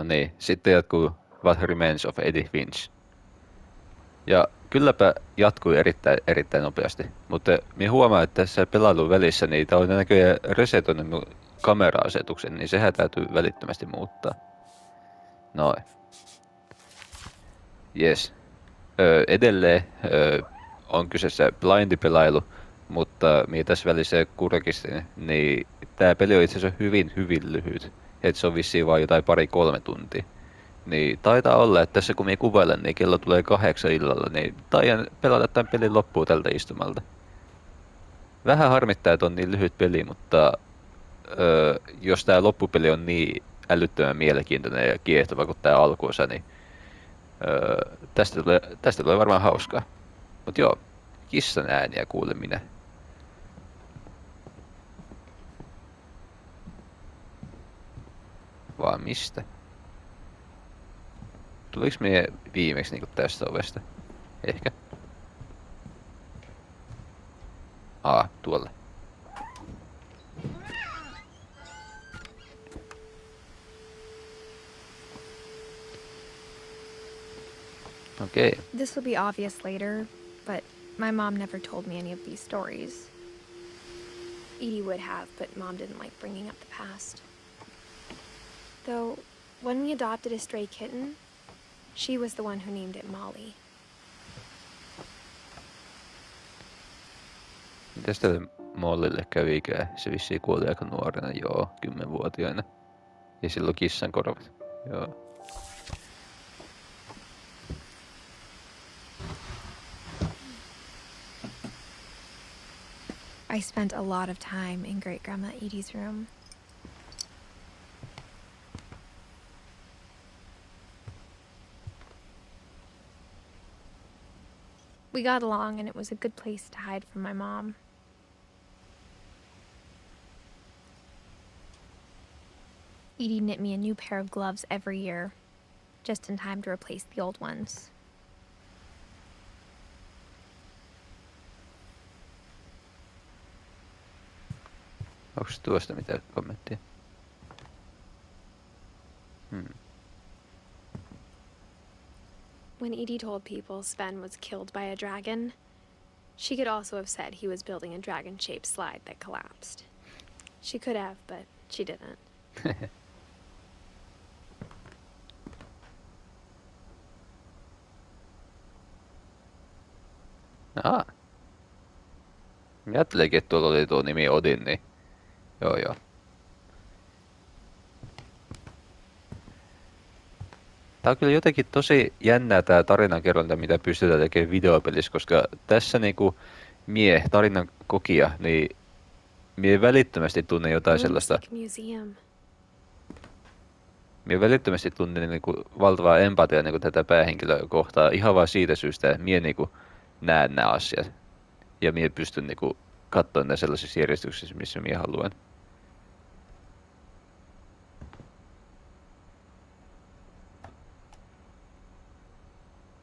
No niin, sitten jatkuu What Remains of Edith Finch. Ja kylläpä jatkui erittäin nopeasti, mutta minä huomaan, että tässä pelailun välissä niin tämä on näköjään resetoinut mun kamera-asetuksen, niin sehän täytyy välittömästi muuttaa. Noin. Jes. Edelleen on kyseessä blindipelailu, mutta minä tässä välissä kurkistin, niin tämä peli on itse asiassa hyvin lyhyt. Et se on vissiin vain jotain 2-3 tuntia. Niin taitaa olla, että tässä kun minä kuvailen, niin kello tulee 8 illalla, niin taidan pelata tämän pelin loppuun tältä istumalta. Vähän harmittaa, että on niin lyhyt peli, mutta jos tämä loppupeli on niin älyttömän mielenkiintoinen ja kiehtova kuin tämä alkuosa, niin tästä tulee varmaan hauskaa. Mut joo, kissan ääniä kuulen minä. Vaan mistä? Tuliko mie viimeksi niinku tästä ovesta? Ehkä. Tuolla. Okay. This will be obvious later, but my mom never told me any of these stories. Edie would have, but Mom didn't like bringing up the past. Though, when we adopted a stray kitten, she was the one who named it Molly. Mitäs tälle Mollille kävikään? Se vissiin kuoli aika nuorena, joo, 10-vuotiaana. Ja silloin kissan korvat, joo. I spent a lot of time in Great Grandma Edie's room. We got along, and it was a good place to hide from my mom. Edie knit me a new pair of gloves every year, just in time to replace the old ones. Onko tuosta mitään kommenttia? When Edie told people Sven was killed by a dragon, she could also have said he was building a dragon-shaped slide that collapsed. She could have, but she didn't. Mä ajattelinkin, että tuolla oli tuo nimi Odin, niin joo. Tää on kyllä jotenkin tosi jännää tää tarinankerronta, mitä pystytään tekemään videopelissä, koska tässä niinku tarinan kokija, niin mie välittömästi tunne jotain sellaista. Mie välittömästi tunne niinku valtavaa empatiaa niinku tätä päähenkilöä kohtaa ihan vaan siitä syystä, että mie niinku näen nämä asiat. Ja mie pystyn niinku katsoa ne sellaisissa järjestyksissä, missä mie haluan.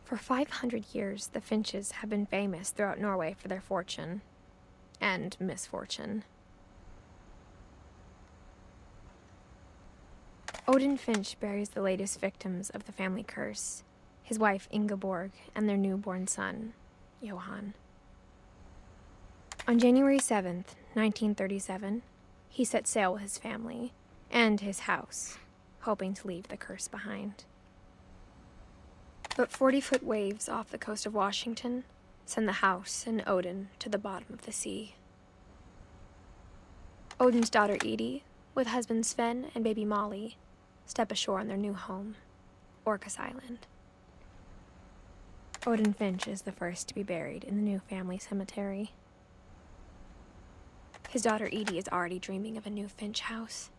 For 500 years, the Finches have been famous throughout Norway for their fortune and misfortune. Odin Finch buries the latest victims of the family curse, his wife Ingeborg and their newborn son, Johan. On January 7th, 1937, he set sail with his family and his house, hoping to leave the curse behind. But 40-foot waves off the coast of Washington send the house and Odin to the bottom of the sea. Odin's daughter Edie, with husband Sven and baby Molly, step ashore on their new home, Orcas Island. Odin Finch is the first to be buried in the new family cemetery. His daughter Edie is already dreaming of a new Finch house.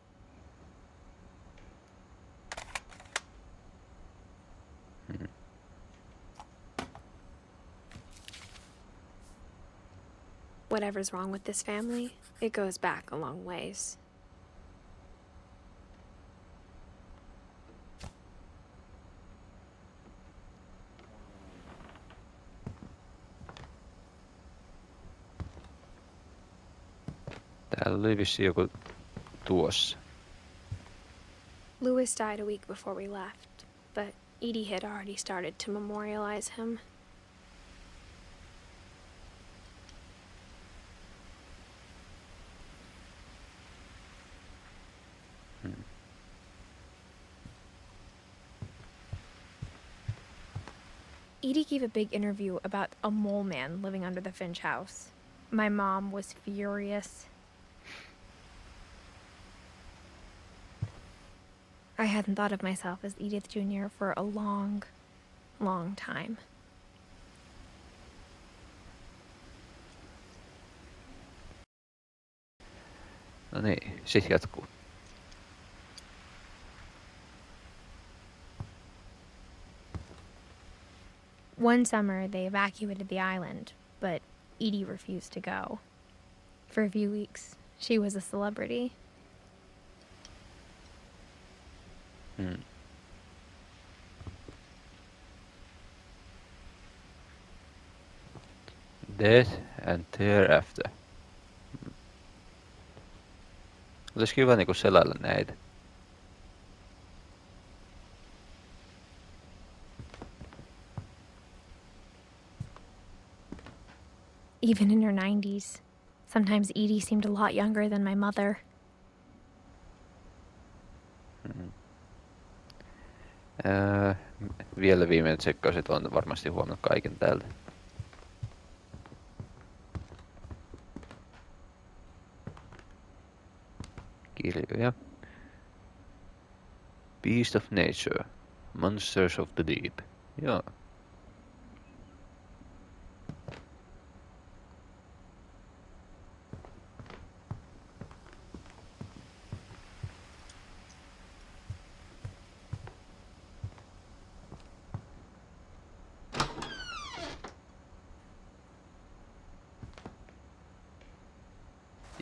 Whatever's wrong with this family, it goes back a long ways. Täällä oli vissiin joku tuossa. Lewis died a week before we left, but Edie had already started to memorialize him. Edie gave a big interview about a mole man living under the Finch house. My mom was furious. I hadn't thought of myself as Edith Jr. for a long, long time. No niin, sit jatkuu. One summer, they evacuated the island, but Edie refused to go. For a few weeks, she was a celebrity. Death and Thereafter. Olisi kiva niinku selailla näitä. Even in her 90s, sometimes Edie seemed a lot younger than my mother. Vielä viimeinen tsekkaus, että on varmasti huomannut kaiken täältä. Kirjoja. Beast of Nature. Monsters of the Deep. Joo.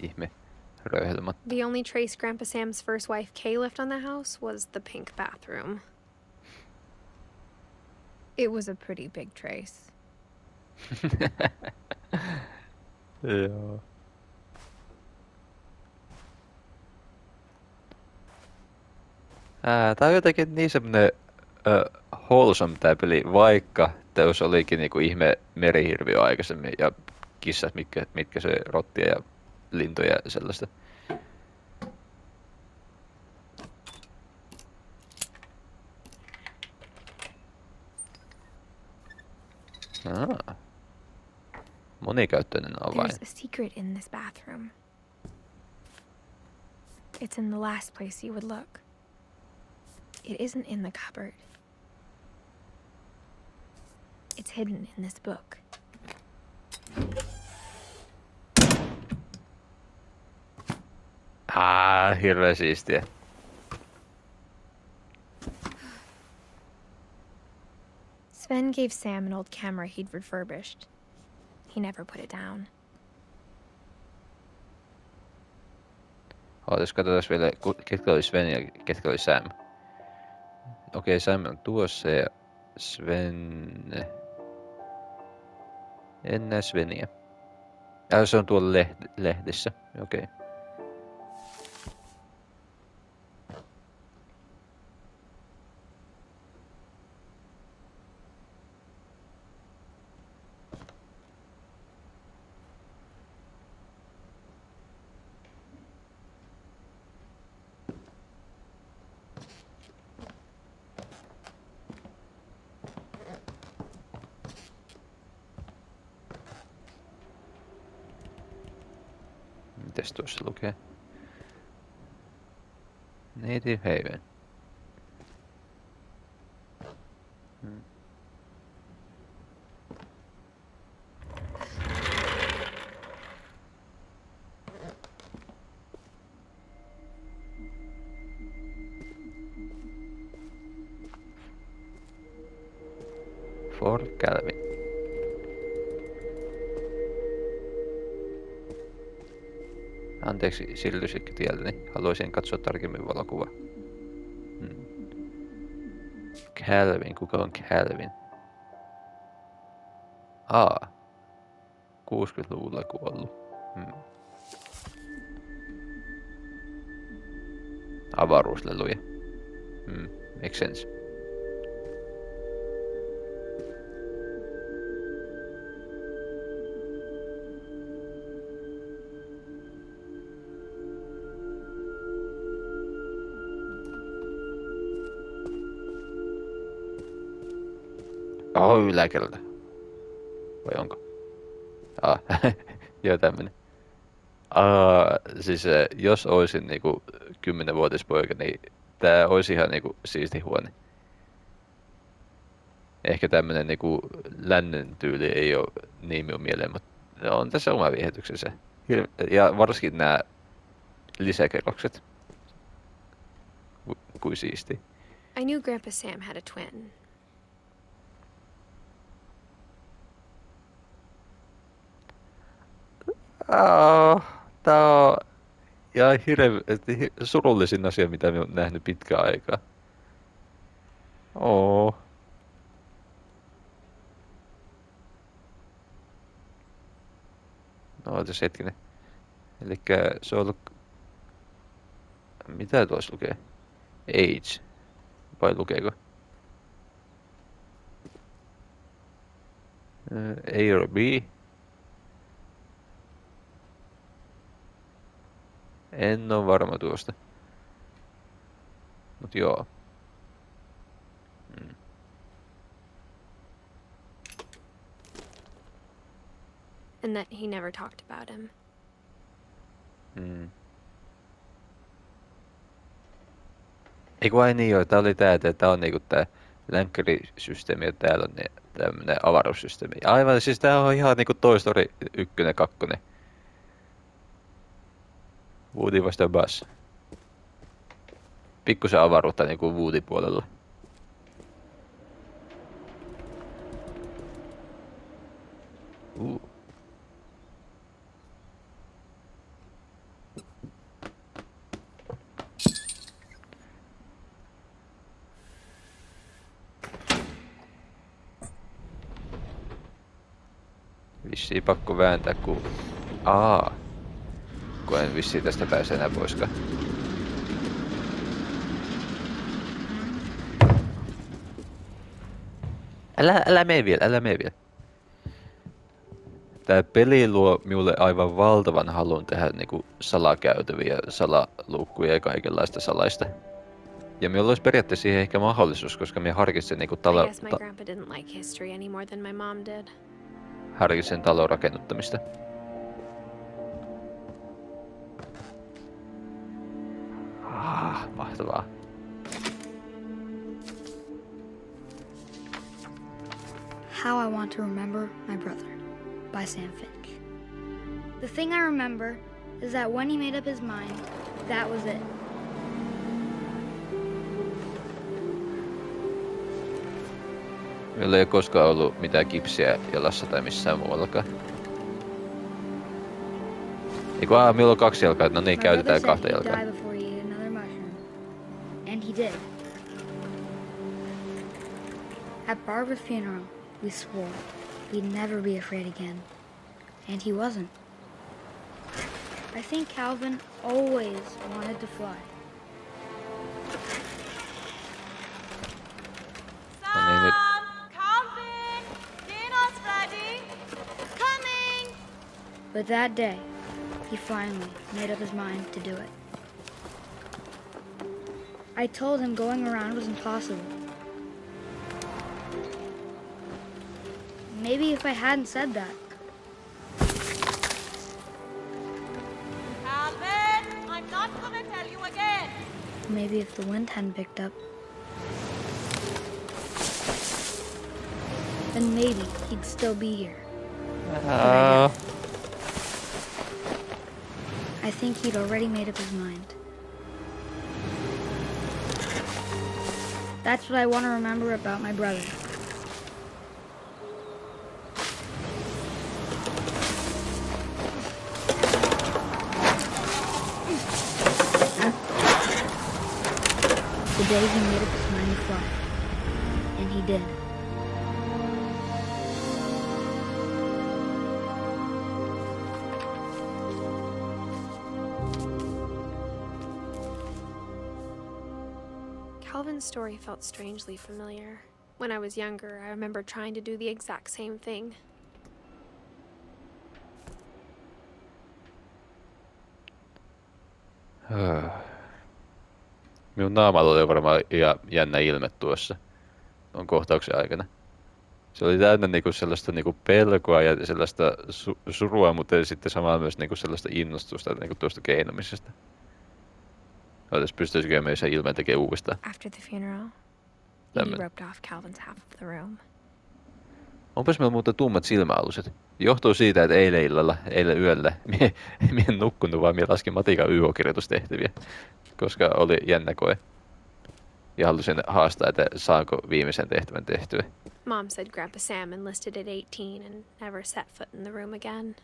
Ihme. Röyhelmät. The only trace Grandpa Sam's first wife Kay left on the house was the pink bathroom. It was a pretty big trace. Joo. Tää on jotenkin niin semmonen wholesome tää peli, vaikka teos olikin niinku ihme merihirviö aikaisemmin ja kissat, mitkä söi rottia ja lintuja ja sellaista. Monikäyttöinen avain. There's a secret in this bathroom. It's in the last place you would look. It isn't in the cupboard. It's hidden in this book. Hirveä siistiä. Sven gave Sam an old camera he'd refurbished. He never put it down. Ootas, katsotaan vielä, ketkä oli Sven ja ketkä oli Sam. Okei, Sam on tuossa ja Sven... En näe Sveniä. Se on tuolla lehdessä, okei. Mitäs tuossa lukee? Native Haven. Fort Calvin. Anteeksi, sillysikö tieltäni. Haluaisin katsoa tarkemmin valokuvaa. Calvin, kuka on Calvin? 60-luvulla kuollut. Avaruusleluja. Makes sense. Yläkerta. Vai onko? Joo, tämmönen. Siis jos olisin niinku 10-vuotispoika, niin tää olisi ihan niinku siisti huone. Ehkä tämmönen niinku lännen tyyli ei oo niin minun mieleen, mutta on tässä oma viehätyksensä. Ja varsinkin nämä lisäkerrokset. Kuin siisti. I knew Grandpa Sam had a twin. Tää on ihan surullisin asia, mitä mä oon nähnyt pitkään aikaa. No, ootas hetkinen. Elikkä se on ollut... Mitä tuossa lukee? Age. Vai lukeeko? A or B? En oo varma tuosta. Mut joo. And that he never talked about him. Eiku vai niin joo, tää oli että tää on niinku tää länkkärisysteemi ja täällä on tämmönen avaruussysteemi. Aivan, siis tää on ihan niinku Toy Story 1, 2. Woody vastaan Buzz. Pikkusen avaruutta niinku Woody puolella. Vissiin pakko vääntää, kun... Kun en vissiin tästä pääse enää poiskaan. Älä mene vielä. Tää peli luo minulle aivan valtavan halun tehdä niinku salakäytäviä, salaluukkuja ja kaikenlaista salaista. Ja minulla olisi periaatteessa siihen ehkä mahdollisuus, koska minä harkitsen niinku I guess my grandpa didn't like history any more than my mom did. Harkitsen talon rakennuttamista. Mahtavaa. How I Want to Remember My Brother by Sam Finch. The thing I remember is that when he made up his mind, that was it. Meillä ei ole koskaan ollut mitään kipsiä jalassa tai missään muuallakaan. Eiku meillä on 2 jalkaa, no niin, käytetään 2 jalkaa. And he did. At Barbara's funeral, we swore we'd never be afraid again. And he wasn't. I think Calvin always wanted to fly. Calvin! Dinner's ready! Coming! But that day, he finally made up his mind to do it. I told him going around was impossible. Maybe if I hadn't said that. Calvin, I'm not gonna tell you again. Maybe if the wind hadn't picked up. Then maybe he'd still be here. I think he'd already made up his mind. That's what I want to remember about my brother. The day he made up his mind to fly. And he did. Calvin's story felt strangely familiar. When I was younger, I remember trying to do the exact same thing. Minun naamalla oli varmaan jännä ilme tuossa on kohtauksen aikana. Se oli täynnä niinku sellaista niinku pelkoa ja sellaista surua, mutta sitten samalla myös niinku sellaista innostusta niinku tuosta keinumisesta. Otas, pystyisikö meissä ilmeen tekemään uudestaan? After the funeral, Tämmönen. Edie roped off Calvin's half of the room. Onpas meillä muuten tummat silmäaluset. Johtuu siitä, että eilen yöllä, mie en nukkunut, vaan mie laskin matikan YH-kirjoitustehtäviä, koska oli jännä koe. Ja halusin haastaa, että saanko viimeisen tehtävän tehtyä. Mom said Grandpa Sam enlisted at 18 and never set foot in the room again.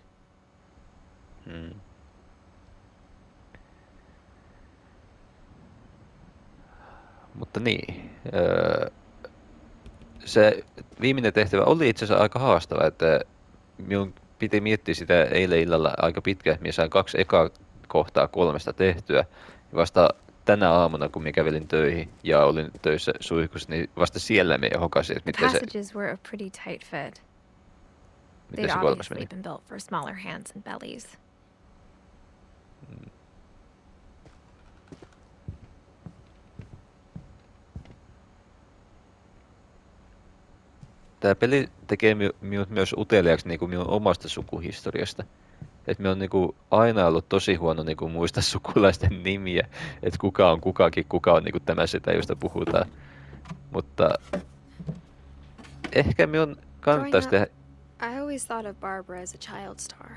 Mutta niin, se viimeinen tehtävä oli itse asiassa aika haastava, että minun piti miettiä sitä eilen illalla aika pitkään. Minä sain 2 ekaa kohtaa 3 tehtyä. Ja vasta tänä aamuna, kun minä kävelin töihin ja olin töissä suihkussa, niin vasta siellä minä hokasin, että miten se, Passages were a pretty tight fit. miten They'd se 3 obviously meni. been built for smaller hands and bellies. Tämä peli tekee minut myös uteliaaksi niin kuin minun omasta sukuhistoriasta. Että minä olen niin kuin aina ollut tosi huono niin kuin muista sukulaisten nimiä, että kuka on kukakin, kuka on niin kuin tämä sitä, josta puhutaan. Mutta ehkä minun kannattaisi tehdä, I always thought of Barbara as a child star.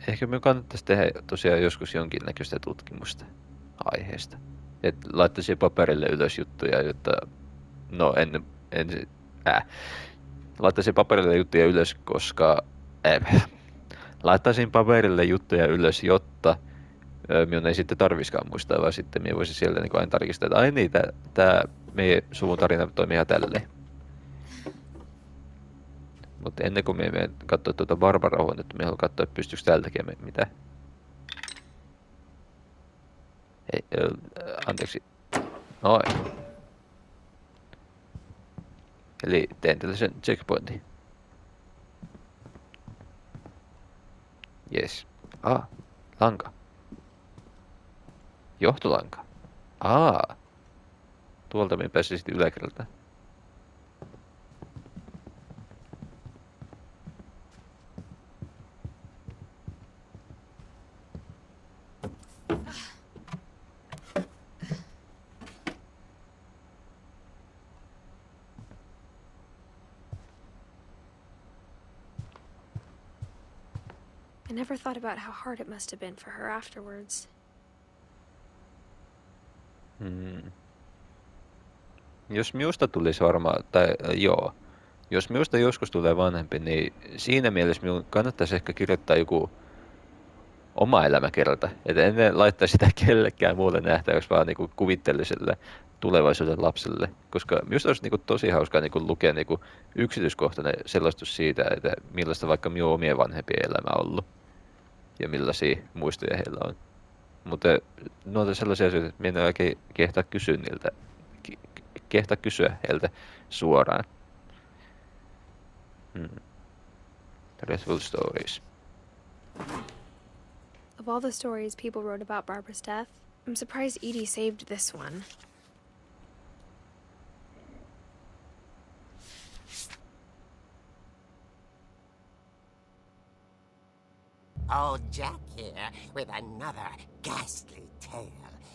ehkä minun kannattaisi tehdä tosiaan joskus jonkinnäköistä tutkimusta aiheesta. Että laittaisin paperille ylös juttuja, jotta, no laittaisin paperille juttuja ylös, koska laittaisin paperille juttuja ylös, jotta minun ei sitten tarviskaan muistaa, vaan sitten minä voisin sieltä niin aina tarkistaa, että ai niin, tämä meidän suvun tarina toimii ihan tälleen. Mutta ennen kuin minä menen katsoa tuota Barbara-huonetta, minä haluan katsoa, että pystyykö täällä tekemään mitä. Ei, anteeksi. Noin. Eli teen tällaisen checkpointin. Yes. Lanka. Johtolanka. Tuolta me pääsin sitten yläkerralta. I never thought about how hard it must have been for her afterwards. Jos minusta tulisi varmaan, jos minusta joskus tulee vanhempi, niin siinä mielessä minun kannattaisi ehkä kirjoittaa joku oma elämäkerta. Että en laittaisi sitä kellekään muulle nähtäväksi, vaan niinku kuvitteelliselle tulevaisuuden lapselle. Koska minusta olisi niinku tosi hauskaa niinku lukea niinku yksityiskohtainen selostus siitä, että millaista vaikka minun omien vanhempien elämä on ollut. Ja millaisia muistoja heillä on. Mutta ne on sellaisia asioita, että minä en oikein kehtaa kysyä heiltä suoraan. Dreadful stories. Of all the stories people wrote about Barbara's death, I'm surprised Edie saved this one. Old Jack here with another ghastly tale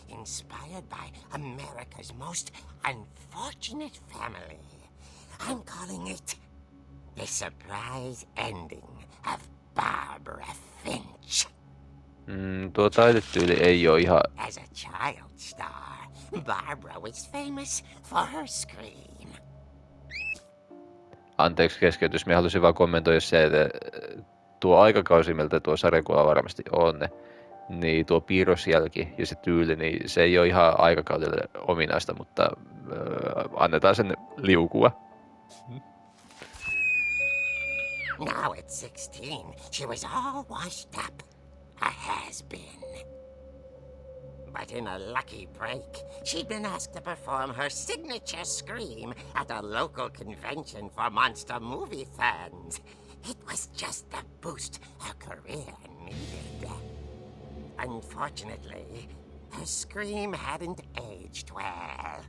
inspired by America's most unfortunate family. I'm calling it The Surprise Ending of Barbara Finch. Tuo taidetyyli ei ole ihan... As a child star, Barbara was famous for her scream. Anteeksi keskeytys, minä halusin vaan kommentoida se, että tuo aikakausi, miltä tuo sarjakuva varmasti on, niin tuo piirrosjälki ja se tyyli, niin se ei ole ihan aikakaudelle ominaista, mutta annetaan sen liukua. Now at 16, she was all washed up. A has-been. But in a lucky break, she'd been asked to perform her signature scream at a local convention for monster movie fans. It was just the boost her career needed. Unfortunately, her scream hadn't aged well.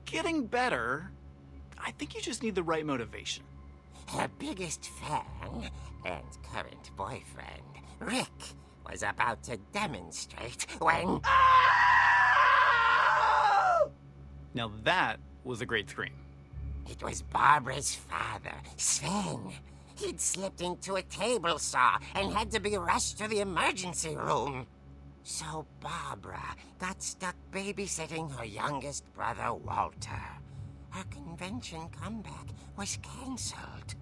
Getting better. I think you just need the right motivation. Her biggest fan and current boyfriend, Rick, was about to demonstrate when... Now that was a great scream. It was Barbara's father, Sven. He'd slipped into a table saw and had to be rushed to the emergency room. So Barbara got stuck babysitting her youngest brother, Walter. Her convention comeback was cancelled.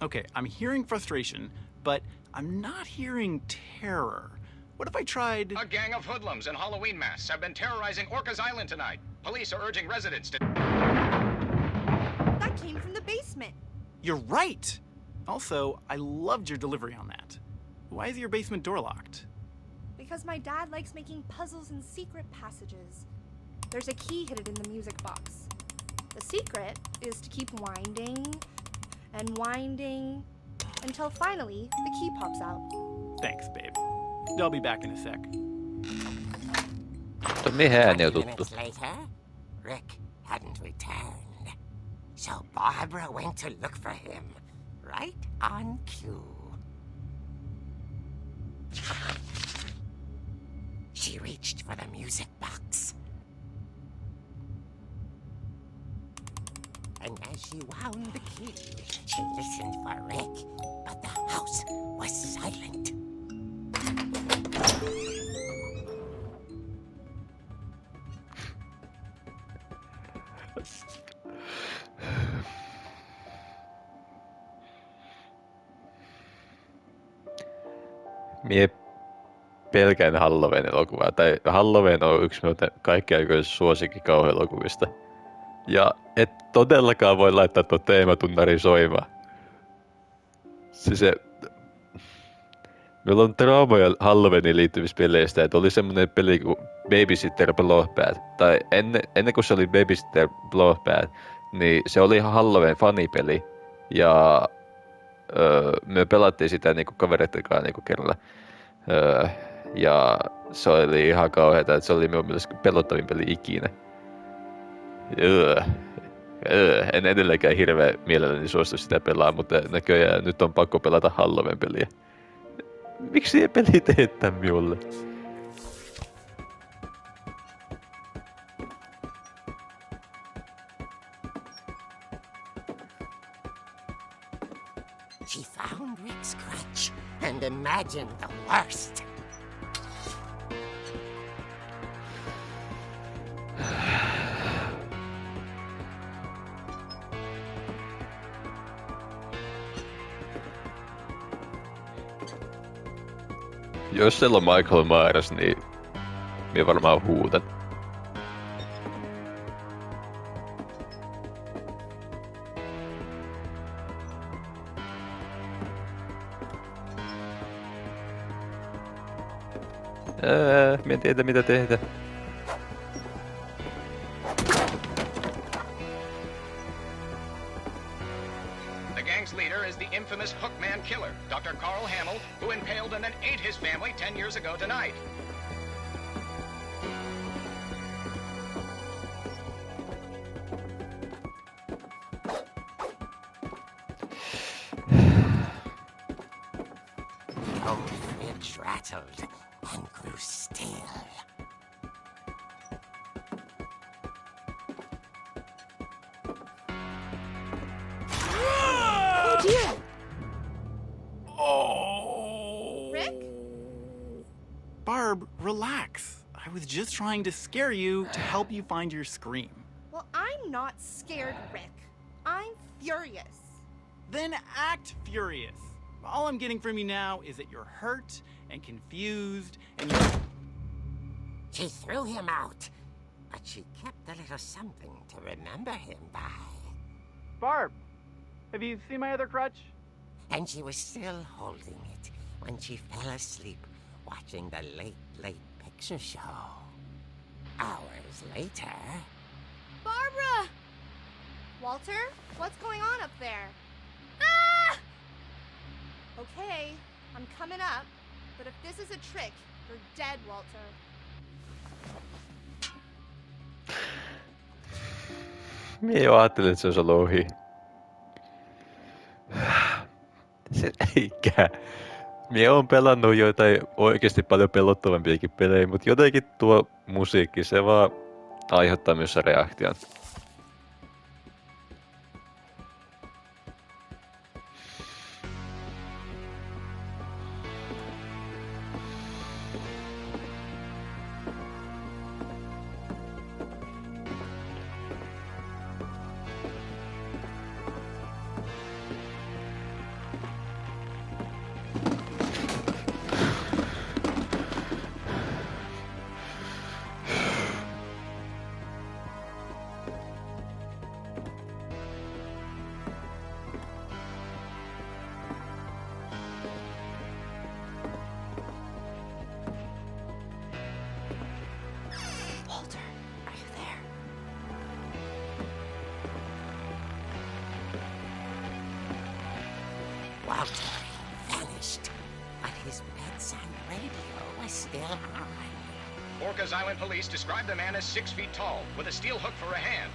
Okay, I'm hearing frustration, but I'm not hearing terror. What if I tried... A gang of hoodlums in Halloween masks have been terrorizing Orcas Island tonight. Police are urging residents to... That came from the basement. You're right! Also, I loved your delivery on that. Why is your basement door locked? Because my dad likes making puzzles and secret passages. There's a key hidden in the music box. The secret is to keep winding and winding until finally the key pops out. Thanks, babe. I'll be back in a sec. Mihin ääni on 20 tuttu. minutes later, Rick hadn't returned. So Barbara went to look for him, right on cue. She reached for the music box. And as she wound the key, she listened for Rick, but the house was silent. Mie pelkään Halloween-elokuvaa. Tai Halloween on yksi minun kaikkien aikojen suosikki kauhuelokuvista. Ja et todellakaan voi laittaa tuon teematunnarin soimaan. Siis se... Meillä on traumoja Halloweeniin liittyvissä peleissä, että oli semmonen peli kuin Babysitter Blowpad. Tai ennen kuin se oli Babysitter Blowpad, niin se oli ihan Halloween-fanipeli. Ja me pelattiin sitä niinku kavereiden kanssa niinku kerralla. Ja se oli ihan kauheeta, että se oli minun mielestä pelottavin peli ikinä. En edelleenkään hirveän mielelläni suostu sitä pelaa, mutta näköjään nyt on pakko pelata Halloween-peliä. Miksi ei peli tee tän minulle? She found Rick's crutch and imagined the worst. Jos siellä on Michael Myers, niin minä varmaan huutan. Minä en tiedä mitä tehdä. The gang's leader is the infamous Hookman killer, Dr. Carl Hamill, who impaled and then ate his family 10 years ago tonight. Old Finch rattled and grew still. Oh dear! Oh! Rick? Barb, relax. I was just trying to scare you to help you find your scream. Well, I'm not scared, Rick. I'm furious. Then act furious. All I'm getting from you now is that you're hurt and confused and you're... She threw him out, but she kept a little something to remember him by. Barb, have you seen my other crutch? and she was still holding it when she fell asleep watching the late picture show. Hours later... Barbara! Walter, what's going on up there? Ah! Okay, I'm coming up, but if this is a trick, you're dead, Walter. Mie jo ajattelin, että se olisi ollut ohi. Se eikä. Mie oon pelannut joitain oikeesti paljon pelottavampiakin pelejä, mutta jotenkin tuo musiikki, se vaan aiheuttaa myös reaktion. Walter, are you there? Walter vanished, but his bedside radio was still on. Orcas Island police describe the man as 6 feet tall, with a steel hook for a hand.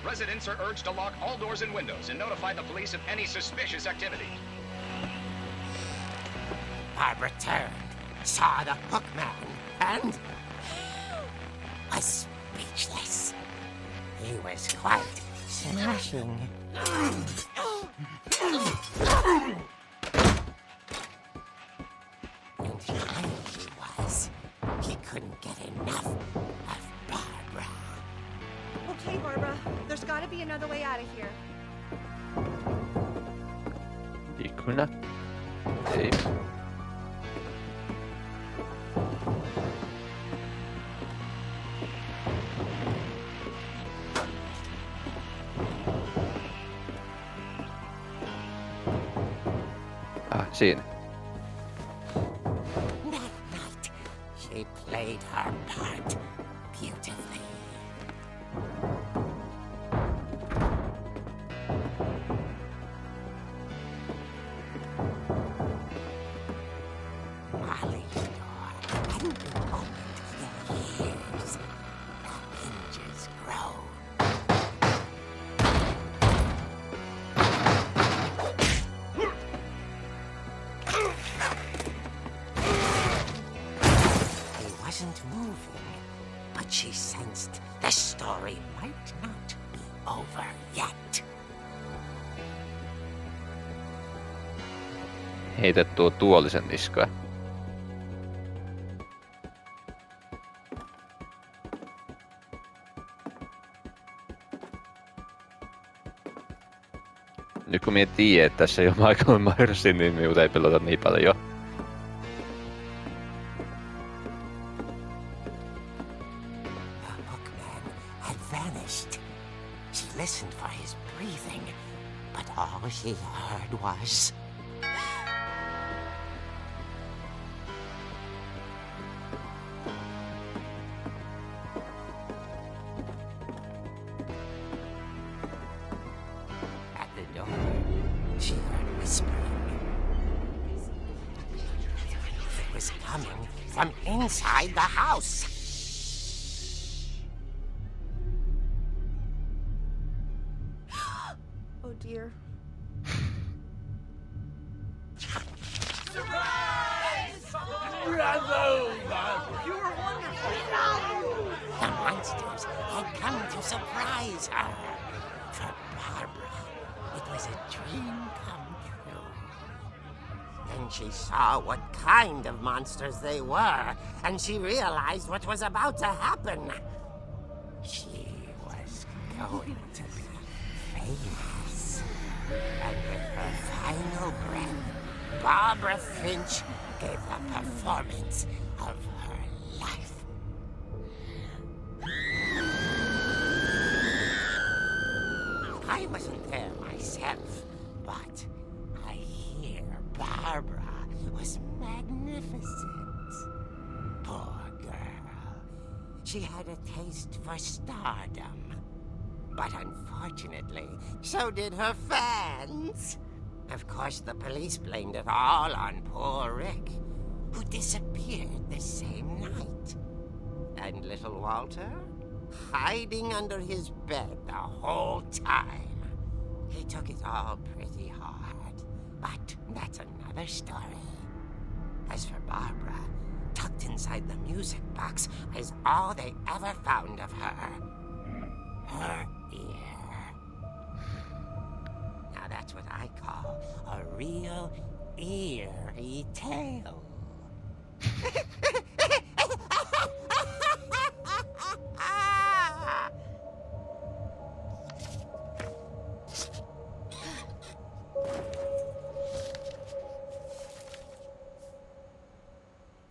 Residents are urged to lock all doors and windows and notify the police of any suspicious activity. Barbara turned, saw the hook man, and was speechless. He was quite smashing. And here he was. He couldn't get enough of Barbara. Okay, Barbara, there's gotta be another way out of here. Ikkuna? Ei. Siinä. That night, she played her part beautifully. Molly's door hadn't been opened in years. The hinges grow. He wasn't moving, but she sensed the story might not be over yet. Heitä tuo tuolisen niskaan. Nyt kun mie tiedän, että tässä ei ole Michael Myersin, niin minulta ei pelota niin paljon. The hookman had vanished. She listened for his breathing, but all she heard was... At the door, she heard whispering. It was coming from inside the house. Oh dear. The monsters had come to surprise her. For Barbara, it was a dream come true. Then she saw what kind of monsters they were, and she realized what was about to happen. She was going to be famous. And with her final breath, Barbara Finch gave the performance of her life. I wasn't there myself, but I magnificent. Poor girl. She had a taste for stardom. But unfortunately, so did her fans. Of course, the police blamed it all on poor Rick, who disappeared the same night. And little Walter? Hiding under his bed the whole time. He took it all pretty hard, but that's another story. As for Barbara, tucked inside the music box is all they ever found of her. Her ear. Now that's what I call a real eerie tale.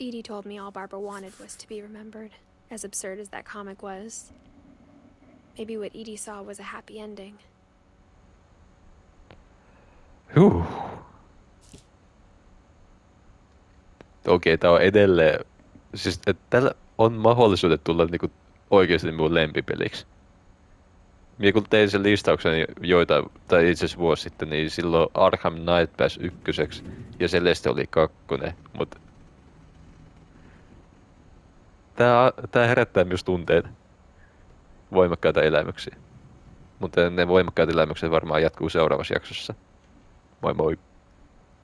Edie told me all Barbara wanted was to be remembered, as absurd as that comic was. Maybe what Edie saw was a happy ending. Okei, tää on edelleen... Siis, että tällä on mahdollisuudet tulla niinku oikeesti mun lempipeliksi. Minä kun tein sen listauksen tai itse asiassa vuosi sitten, niin silloin Arkham Knight pääsi ykköseksi ja Celeste oli 2, mut... Tää herättää myös tunteita. Voimakkaita elämyksiä. Mutta ne voimakkaat elämykset varmaan jatkuu seuraavassa jaksossa. Moi moi!